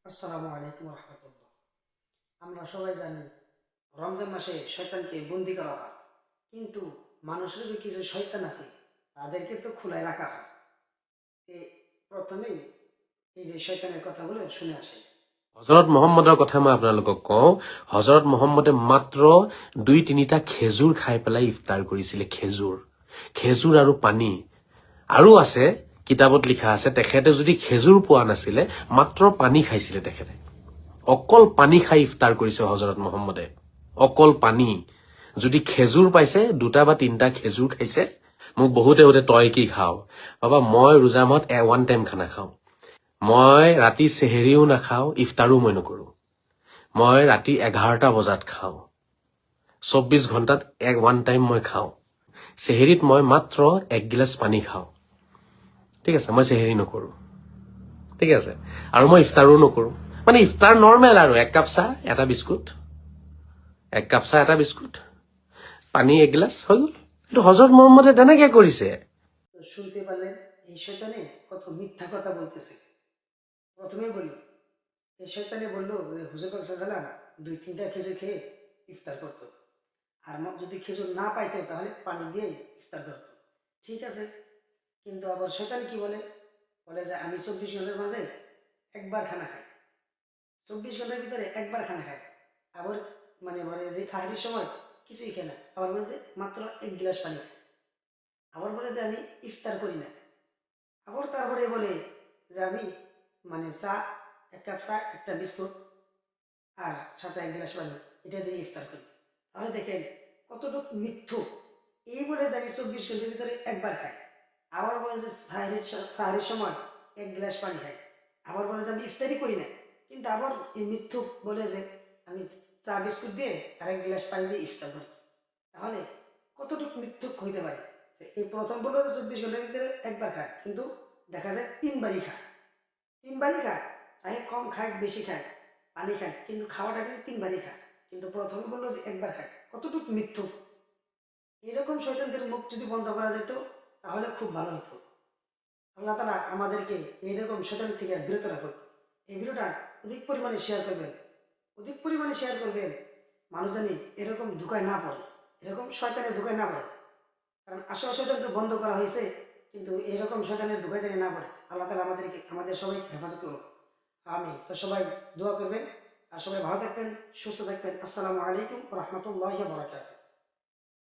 আসসালামু আলাইকুম রহমতুল্লাহ। আমরা সবাই জানি রমজান মাসে শয়তানকে বন্দি করা হয়, কিন্তু মানুষের যে কিছু শয়তান আছে তাদেরকে তো খোলায় রাখা হয়। এ প্রথমেই এই যে শয়তানের কথাগুলো শুনে আসে। হজরত মোহাম্মদৰ কথা মই আপোনালোকক কওঁ। হজরত মোহাম্মদে মাত্ৰ 2-3টা খেজুৰ খাই পেলাই ইফতাৰ কৰিছিলে। খেজুৰ আৰু পানী। আৰু আছে কিতাপত লিখা আছে তেখেতে যদি খেজুৰ পোৱা নাছিলে মাত্ৰ পানী খাইছিলে। তেখেতে অকল পানী খাই ইফতাৰ কৰিছে হজরত মোহাম্মদে। অকল পানী। যদি খেজুৰ পাইছে 2টা বা 3টা খেজুৰ খাইছে। মোক বহুতে সোধে তই কি খাও? বাবা মই ৰোজা মাহত 1 টাইম খানা খাওঁ। মই ৰাতি চেহেৰিও নাখাওঁ, ইফতাৰো মই নকৰো। মই ৰাতি 11টা বজাত খাওঁ। 24 ঘণ্টাত 1 টাইম মই খাওঁ। চেহেৰিত মই মাত্ৰ 1 গিলাচ পানী খাওঁ। ঠিক আছে, মই চেহেৰি নকৰো। ঠিক আছে, আৰু মই ইফতাৰো নকৰো। মানে ইফতাৰ নৰ্মেল আৰু 1 কাপ চাহ, 1টা বিস্কুট, 1 কাপ চাহ, 1টা বিস্কুট, পানী 1 গিলাচ হৈ গ'ল। কিন্তু হজরত মোহাম্মদে তেনেকে কৰিছে। তো শুনতে পারলেন এই শয়তানে কত মিথ্যা কথা বলতেছে। প্রথমেই বলি, এই শয়তানে বললো যে হুজুর পাক সাল্লাল্লাহু আলাইহি ওয়াসাল্লাম 2-3টা খেজুর খেয়ে ইফতার করতো, আর যদি খেজুর না পাইতো তাহলে পানি দিয়ে ইফতার করতো। ঠিক আছে, কিন্তু আবার শয়তান কি বলে, বলে যে আমি 24 ঘন্টার মাঝে একবার খানা খাই, 24 ঘন্টার ভিতরে একবার খানা খাই। আবার মানে বলে যে সাহরির সময় কিছুই খাই না, আবার বলে যে মাত্র 1 গ্লাস পানি খাই। আবার বলে যে আমি ইফতার করি না। আবার তারপরে বলে যে আমি মানে চা, 1 কাপ চা, 1টা বিস্কুট আর সাথে 1 গ্লাস পানি, এটা দিয়ে ইফতার করি। তাহলে দেখেন কতটুকু মিথ্যু। এই বলে যে আমি 24 ঘন্টার ভিতরে একবার খাই, আবার বলে যে সাহরির সময় 1 গ্লাস পানি খাই, আবার বলে যে আমি ইফতারি করি না। কিন্তু আবার এই মিথ্যু বলে যে আমি চা বিস্কুট দিয়ে আর 1 গ্লাস পানি দিয়ে ইফতার করি। তাহলে কতটুকু মিথ্যুক হইতে পারে। এই প্রথম বললো যে 24 ঘন্টার ভিতরে একবার খায়, কিন্তু দেখা যায় 3বারই খায়। 3বারই খায়, চাহে কম খায় বেশি খায়, পানি খায়, কিন্তু খাওয়াটা কিন্তু 3বারই খায়। কিন্তু প্রথমে বললো যে একবার খায়। কতটুকু মিথ্যুক। এরকম শয়তানদের মুখ যদি বন্ধ করা যেত তাহলে খুব ভালো হতো। আল্লাহ তাআলা আমাদেরকে এইরকম শয়তান থেকে বিরত রাখুন। এই ভিডিওটা অধিক পরিমাণে শেয়ার করবেন, অধিক পরিমাণে শেয়ার করবেন, মানুষ জানি এরকম ধোঁকায় না পড়ে, এরকম শয়তানের ধোঁকায় না পড়ে। কারণ আসল শয়তান তো বন্ধ করা হয়েছে, কিন্তু এরকম শয়তানের ধোঁকায় জানি না পড়ে। আল্লাহ তাআলা আমাদের সবাইকে হেফাজত করুন। আমিন। তো সবাই দোয়া করবেন, আর সবাই ভালো থাকবেন, সুস্থ থাকবেন। আসসালামু আলাইকুম ওয়া রাহমাতুল্লাহি ওয়া বারাকাতুহু।